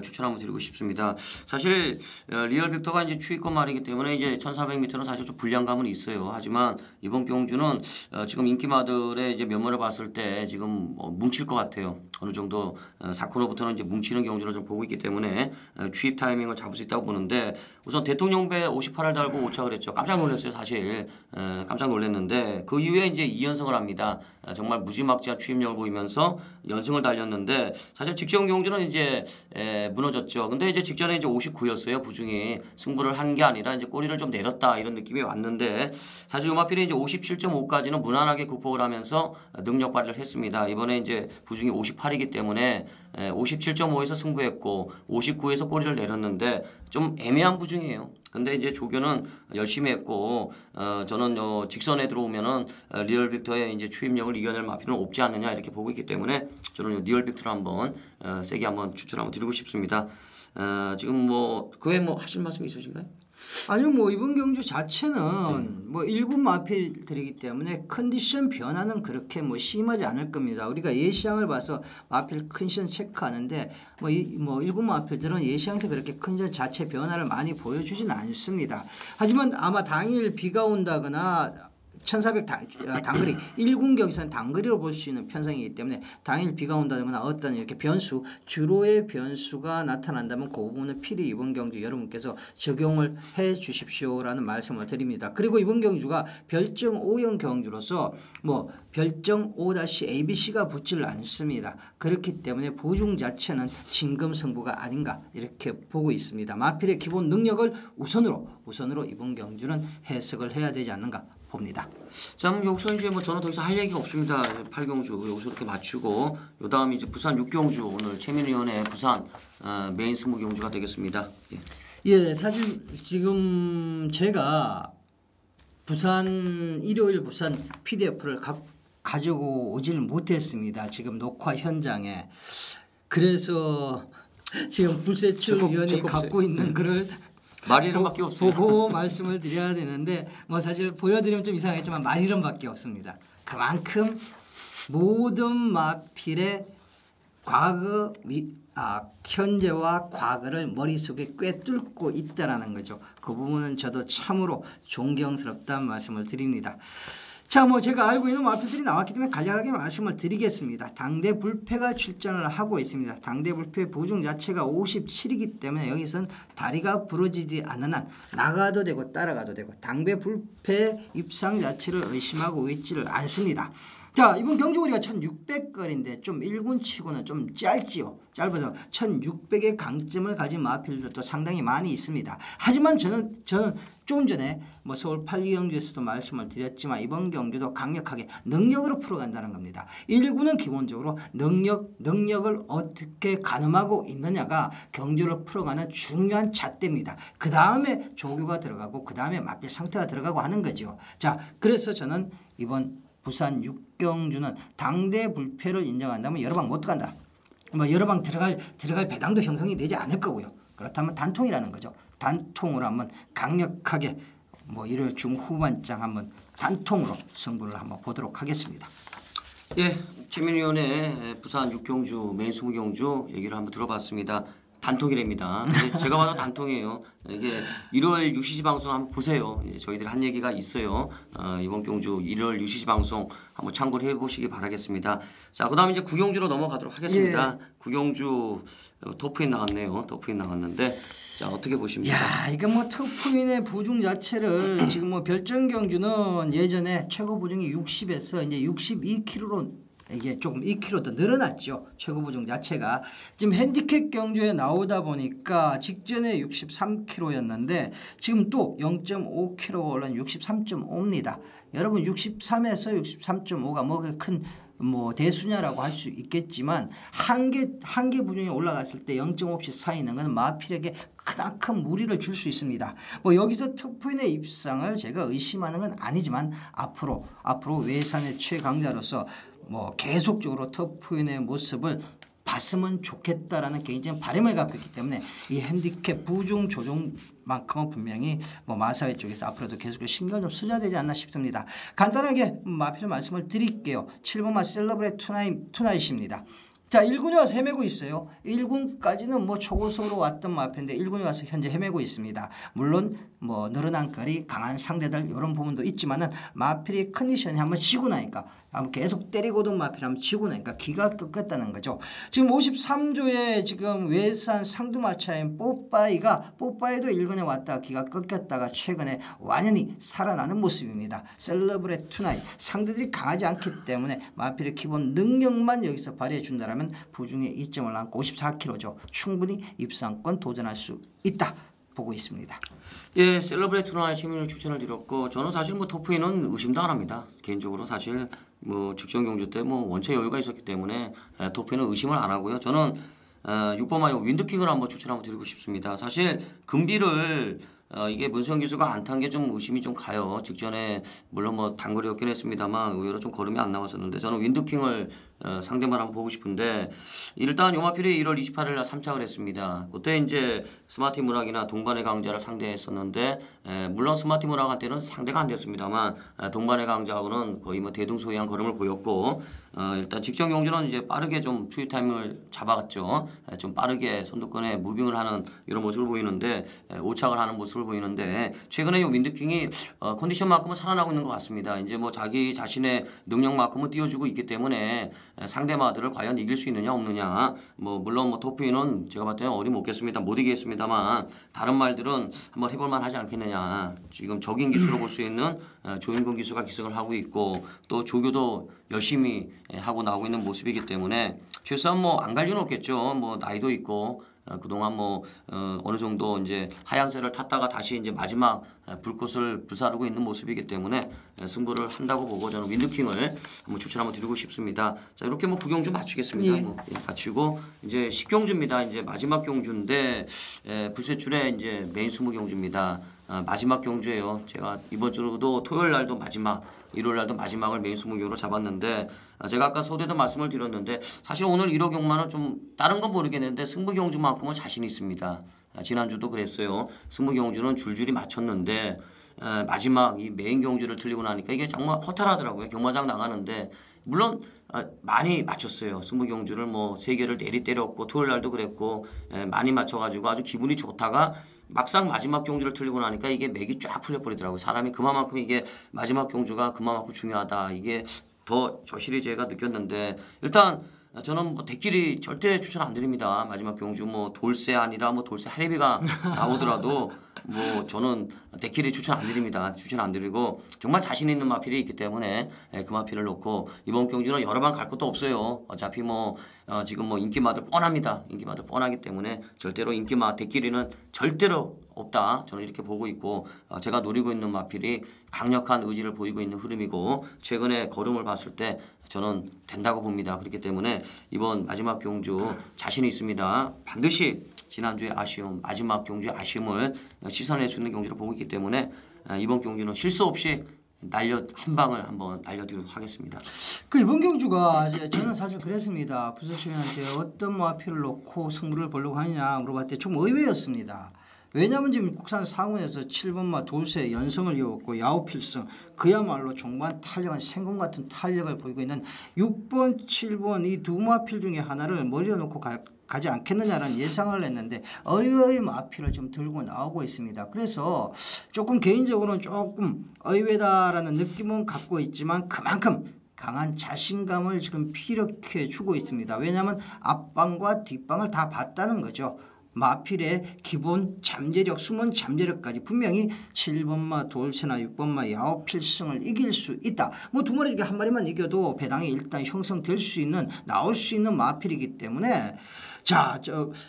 추천 한번 드리고 싶습니다. 사실 리얼빅터가 이제 추위권 말이기 때문에 이제 1400m는 사실 좀 불리한감은 있어요. 하지만 이번 경주는 지금 인기마들의 이제 면모를 봤을 때 지금 뭉칠 것 같아요. 어느 정도 4코너부터는 이제 뭉치는 경주를 좀 보고 있기 때문에 추입 타이밍을 잡을 수 있다고 보는데 우선 대통령배 58을 달고 오착을 했죠. 깜짝 놀랐어요. 사실 깜짝 놀랐는데 그 이후에 이제 2연승을 합니다. 정말 무지막지한 추입력을 보이면서 연승을 달렸는데 사실 직전 경주는 이제 무너졌죠. 근데 이제 직전에 이제 59였어요. 부중이 승부를 한 게 아니라 이제 꼬리를 좀 내렸다 이런 느낌이 왔는데 사실 요마필이 이제 57.5까지는 무난하게 극복을 하면서 능력 발휘를 했습니다. 이번에 이제 부중이 58이기 때문에 57.5에서 승부했고 59에서 꼬리를 내렸는데 좀 애매한 부중이에요. 근데 이제 조교는 열심히 했고 저는 직선에 들어오면은 리얼빅터의 이제 추임력을 이겨낼 마필은 없지 않느냐 이렇게 보고 있기 때문에 저는 리얼빅터를 한번 세게 한번 추천 한번 드리고 싶습니다. 지금 그 외에 하실 말씀 있으신가요? 아니요, 이번 경주 자체는 1군 마필들이기 때문에 컨디션 변화는 그렇게 심하지 않을 겁니다. 우리가 예시장을 봐서 마필 컨디션 체크하는데 1군 마필들은 예시장에서 그렇게 컨디션 자체 변화를 많이 보여주진 않습니다. 하지만 아마 당일 비가 온다거나 1400 단거리 1군 경기선 단거리로 볼 수 있는 편성이기 때문에 당일 비가 온다거나 어떤 이렇게 변수 주로의 변수가 나타난다면 그 부분은 필히 이번 경주 여러분께서 적용을 해 주십시오라는 말씀을 드립니다. 그리고 이번 경주가 별정 5형 경주로서 별정 5-ABC가 붙지를 않습니다. 그렇기 때문에 보중 자체는 진검승부가 아닌가 이렇게 보고 있습니다. 마필의 기본 능력을 우선으로 이번 경주는 해석을 해야 되지 않는가 봅니다. 자, 여기서 이제 저는 더 이상 할 얘기가 없습니다. 8경주 여기서 이렇게 마치고 요 다음 이제 부산 6경주 오늘 최민희 의원의 부산 메인 승부 경주가 되겠습니다. 예, 사실 지금 제가 일요일 부산 PDF를 가지고 오지를 못했습니다. 지금 녹화 현장에. 그래서 지금 불세출 위원이 갖고 있는 글을 말 이름밖에 없어요. 보고 말씀을 드려야 되는데 사실 보여드리면 좀 이상하겠지만 말 이름밖에 없습니다. 그만큼 모든 마필의 과거 현재와 과거를 머릿속에 꿰뚫고 있다라는 거죠. 그 부분은 저도 참으로 존경스럽다는 말씀을 드립니다. 자, 제가 알고 있는 마필들이 나왔기 때문에 간략하게 말씀을 드리겠습니다. 당대 불패가 출전을 하고 있습니다. 당대 불패 보중 자체가 57이기 때문에 여기선 다리가 부러지지 않는 한 나가도 되고 따라가도 되고 당대 불패 입상 자체를 의심하고 있지를 않습니다. 자, 이번 경주거리가 1600거리인데 좀 1군 치고는 좀 짧지요. 짧아서 1600의 강점을 가진 마필들도 상당히 많이 있습니다. 하지만 저는 조금 전에 서울 8기 경주에서도 말씀을 드렸지만 이번 경주도 강력하게 능력으로 풀어간다는 겁니다. 1군은 기본적으로 능력을 어떻게 가늠하고 있느냐가 경주를 풀어가는 중요한 잣대입니다. 그 다음에 조교가 들어가고 그 다음에 마필 상태가 들어가고 하는 거죠. 자, 그래서 저는 이번 부산 6경주는 당대 불패를 인정한다면 여러 방 못 들어간다. 여러 방 들어갈 배당도 형성이 되지 않을 거고요. 그렇다면 단통이라는 거죠. 단통으로 한번 강력하게 뭐 일요일 중후반장 한번 단통으로 승부를 한번 보도록 하겠습니다. 예, 최민위원의 부산 6경주 메인 20경주 얘기를 한번 들어봤습니다. 단통이랍니다. 제가 봐도 단통이에요. 이게 1월 UCC 방송 한번 보세요. 이제 저희들 한 얘기가 있어요. 이번 경주 1월 UCC 방송 한번 참고를 해보시기 바라겠습니다. 자, 그다음 이제 구경주로 넘어가도록 하겠습니다. 예. 구경주 토프인 나왔네요. 토프인 나왔는데 자 어떻게 보십니까? 야, 이거 뭐 터프인의 부중 자체를 지금 뭐 별정 경주는 예전에 최고 부중이 60에서 이제 62kg로 이게 조금 2kg 더 늘어났죠. 최고 부중 자체가. 지금 핸디캡 경주에 나오다 보니까 직전에 63kg였는데 지금 또 0.5kg가 올라온 63.5입니다. 여러분 63에서 63.5가 뭐 큰 뭐 대수냐라고 할 수 있겠지만 한 개 부중이 올라갔을 때 0.5씩 쌓이는 건 마필에게 크나큰 무리를 줄 수 있습니다. 뭐 여기서 터프인의 입상을 제가 의심하는 건 아니지만 앞으로 외산의 최강자로서 뭐 계속적으로 터프인의 모습을 봤으면 좋겠다라는 개인적인 바람을 갖고 있기 때문에 이 핸디캡 부중 조정만큼은 분명히 뭐 마사회 쪽에서 앞으로도 계속 신경을 좀 써야 되지 않나 싶습니다. 간단하게 마필 말씀을 드릴게요. 7번마 셀러브레 투나잇입니다. 자, 1군에 와서 헤매고 있어요. 1군까지는 뭐 초고속으로 왔던 마필인데 1군에 와서 현재 헤매고 있습니다. 물론 뭐 늘어난 거리, 강한 상대들 이런 부분도 있지만은 마필의 컨디션이 한번 지고 나니까 한번 계속 때리고도 마필 한번 지고 나니까 기가 꺾였다는 거죠. 지금 53조에 지금 외산 상두마차인 뽀빠이도 1군에 왔다가 기가 꺾였다가 최근에 완연히 살아나는 모습입니다. 셀러브레 투나잇 상대들이 강하지 않기 때문에 마필의 기본 능력만 여기서 발휘해 준다라면 부중에 이점을 안고 54kg죠. 충분히 입상권 도전할 수 있다. 보고 있습니다. 예, 셀러브레이트 투나잇 시민을 추천을 드렸고 저는 사실 뭐 토프인은 의심도 안 합니다. 개인적으로 사실 뭐 직전 경주 때 뭐 원체 여유가 있었기 때문에 토프인은 의심을 안 하고요. 저는 6번 마이어 윈드킹을 한번 추천 한번 드리고 싶습니다. 사실 금비를 이게 문수영 기수가 안 탄 게 좀 의심이 좀 가요. 직전에 물론 뭐 단거리였긴 했습니다만 의외로 좀 걸음이 안 나왔었는데 저는 윈드킹을 상대만 한번 보고 싶은데 일단 요마필이 1월 28일 날 3착을 했습니다. 그때 이제 스마티 문학이나 동반의 강자를 상대했었는데 물론 스마티 문학한테는 상대가 안 됐습니다만 동반의 강자하고는 거의 뭐 대등소이한 걸음을 보였고 일단 직전 경주는 이제 빠르게 좀 추이 타임을 잡아갔죠. 좀 빠르게 선두권에 무빙을 하는 이런 모습을 보이는데 5착을 하는 모습을 보이는데 최근에 이 윈드킹이 컨디션만큼은 살아나고 있는 것 같습니다. 이제 뭐 자기 자신의 능력만큼은 띄워주고 있기 때문에 상대마들을 과연 이길 수 있느냐 없느냐 뭐 물론 뭐 토프인은 제가 봤을 때는 어림없겠습니다. 못 이기겠습니다만 다른 말들은 한번 해볼만 하지 않겠느냐. 지금 적인 기수로 볼 수 있는 조인권 기수가 기승을 하고 있고 또 조교도 열심히 하고 나오고 있는 모습이기 때문에 최소한 뭐 안 갈 이유는 없겠죠. 뭐 나이도 있고 그동안 뭐 어느 정도 이제 하얀새를 탔다가 다시 이제 마지막 불꽃을 불사르고 있는 모습이기 때문에 승부를 한다고 보고 저는 윈드킹을 한번 추천 한번 드리고 싶습니다. 자 이렇게 뭐 구경주 마치겠습니다. 예. 뭐 마치고 이제 10경주입니다. 이제 마지막 경주인데 불세출의 이제 메인 20경주입니다. 마지막 경주예요. 제가 이번 주로도 토요일 날도 마지막, 일요일 날도 마지막을 메인 20경주로 잡았는데 제가 아까 서두에도 말씀을 드렸는데 사실 오늘 1호 경마는 좀 다른 건 모르겠는데 승부 경주만큼은 자신 있습니다. 지난주도 그랬어요. 승부 경주는 줄줄이 맞췄는데 마지막 이 메인 경주를 틀리고 나니까 이게 정말 허탈하더라고요. 경마장 나가는데 물론 많이 맞췄어요. 승부 경주를 뭐 3개를 내리 때렸고 토요일 날도 그랬고 많이 맞춰가지고 아주 기분이 좋다가 막상 마지막 경주를 틀리고 나니까 이게 맥이 쫙 풀려버리더라고요. 사람이 그만큼 이게 마지막 경주가 그만큼 중요하다. 이게 더 저실히 제가 느꼈는데 일단 저는 뭐 대끼리 절대 추천 안 드립니다. 마지막 경주 뭐 돌쇠 아니라 뭐 돌쇠 할애비가 나오더라도 뭐 저는 대끼리 추천 안 드립니다. 추천 안 드리고 정말 자신 있는 마필이 있기 때문에 그 마필을 놓고 이번 경주는 여러 번 갈 것도 없어요. 어차피 뭐 지금 뭐 인기마들 뻔합니다. 인기마들 뻔하기 때문에 절대로 인기마 대끼리는 절대로 없다. 저는 이렇게 보고 있고 제가 노리고 있는 마필이 강력한 의지를 보이고 있는 흐름이고 최근에 걸음을 봤을 때 저는 된다고 봅니다. 그렇기 때문에 이번 마지막 경주 자신이 있습니다. 반드시 지난주의 아쉬움, 마지막 경주의 아쉬움을 씻어낼 수 있는 경주를 보고 있기 때문에 이번 경주는 실수 없이 한 방을 한번 날려드리도록 하겠습니다. 그 이번 경주가 저는 사실 그랬습니다. 부서시민한테 어떤 마필을 놓고 승부를 보려고 하느냐 물어봤을 때 좀 의외였습니다. 왜냐하면 지금 국산 상운에서 7번마 돌세 연성을 이어왔고 야후필승 그야말로 종반 탄력한 생공 같은 탄력을 보이고 있는 6번, 7번 이 두 마필 중에 하나를 머리에 놓고 가지 않겠느냐라는 예상을 했는데 의외의 마필을 좀 들고 나오고 있습니다. 그래서 조금 개인적으로는 조금 의외다라는 느낌은 갖고 있지만 그만큼 강한 자신감을 지금 피력해 주고 있습니다. 왜냐하면 앞방과 뒷방을 다 봤다는 거죠. 마필의 기본 잠재력, 숨은 잠재력까지 분명히 7번마 돌세나 6번마 야후필승을 이길 수 있다. 뭐 두 마리 중에 한 마리만 이겨도 배당이 일단 형성될 수 있는 나올 수 있는 마필이기 때문에 자,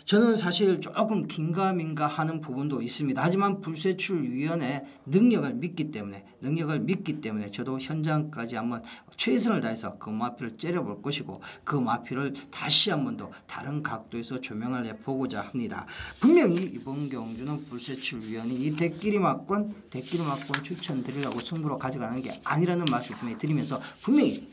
저는 사실 조금 긴가민가 하는 부분도 있습니다. 하지만 불세출위원회 능력을 믿기 때문에 저도 현장까지 한번 최선을 다해서 그 마필을 째려볼 것이고 그 마필을 다시 한 번 더 다른 각도에서 조명을 해보고자 합니다. 분명히 이번 경주는 불세출위원이 이 대끼리막권 추천드리려고 승부로 가져가는 게 아니라는 말씀을 분명히 드리면서 분명히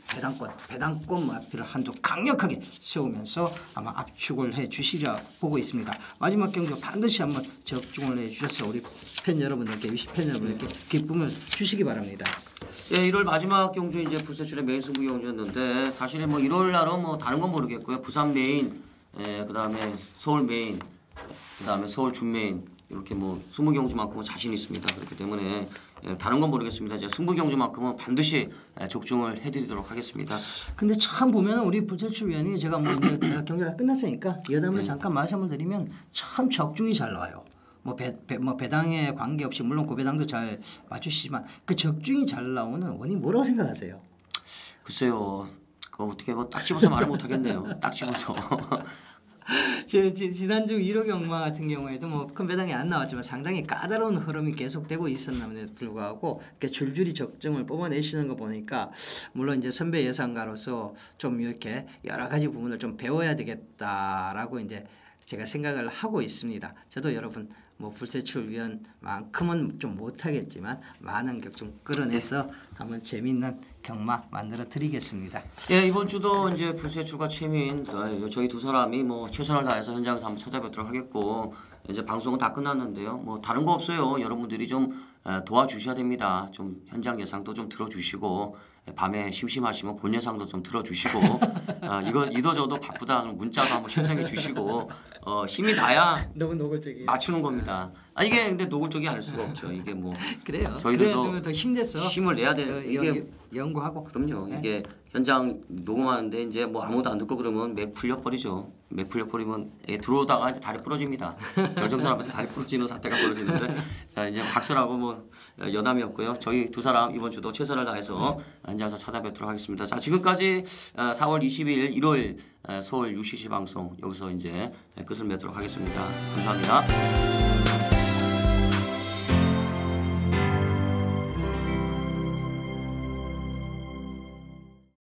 배당권 마필을 한두 강력하게 세우면서 아마 압축을 해 주시리라 보고 있습니다. 마지막 경주 반드시 한번 적중을 해 주셔서 우리 팬 여러분들께 유시 팬 여러분들께 기쁨을 주시기 바랍니다. 예, 1월 마지막 경주 이제 불세출의 메인 승부 경주였는데 사실은 뭐 1월 날은 뭐 다른 건 모르겠고요. 부산 메인, 그다음에 서울 메인, 그다음에 서울 준 메인 이렇게 뭐 승부 경주만큼은 자신 있습니다. 그렇기 때문에 다른 건 모르겠습니다. 이제 승부 경주만큼은 반드시 적중을 해드리도록 하겠습니다. 근데 참 보면 우리 불세출위원이 제가 뭐 이제 경기가 끝났으니까 여담을 잠깐 말씀을 드리면 참 적중이 잘 나와요. 뭐 배당에 관계없이 물론 고배당도 잘 맞추시지만 그 적중이 잘 나오는 원인이 뭐라고 생각하세요? 글쎄요. 그거 어떻게 뭐 딱 집어서 말을 못 하겠네요. 딱 집어서. 지난주 1호 경마 같은 경우에도 뭐 큰 배당이 안 나왔지만 상당히 까다로운 흐름이 계속되고 있었는데도 불구하고 이렇게 줄줄이 적중을 뽑아내시는 거 보니까 물론 이제 선배 예상가로서 좀 이렇게 여러 가지 부분을 좀 배워야 되겠다라고 이제 제가 생각을 하고 있습니다. 저도 여러분 뭐 불세출위원만큼은 좀 못하겠지만 많은 격중 끌어내서 한번 재미있는 경마 만들어 드리겠습니다. 예, 이번 주도 이제 불세출과 최민 저희 두 사람이 뭐 최선을 다해서 현장에서 한번 찾아뵙도록 하겠고 이제 방송은 다 끝났는데요. 뭐 다른 거 없어요. 여러분들이 좀 도와주셔야 됩니다. 좀 현장 예상도 좀 들어주시고 밤에 심심하시면 본 예상도 좀 들어주시고 이거 이도저도 바쁘다 문자도 한번 신청해 주시고 힘이 나야 너무 노골적이에요. 맞추는 겁니다. 이게 근데 노골적이 알 수가 없죠. 이게 뭐 그래요. 저희들도 더 힘내서 힘을 내야 돼. 이게 연구하고 그럼요. 네. 이게 현장 녹음하는데 이제 뭐 아무도 안 듣고 그러면 맥 풀려버리죠. 맥 풀려버리면 들어오다가 이제 다리 부러집니다. 결정선 앞에서 다리 부러지는 사태가 벌어지는데 자 이제 박수라고 뭐 여담이었고요. 저희 두 사람 이번 주도 최선을 다해서 현장에서 찾아뵙도록 하겠습니다. 자 지금까지 4월 20일 1월 서울 UCC 방송 여기서 이제 끝을 맺도록 하겠습니다. 감사합니다.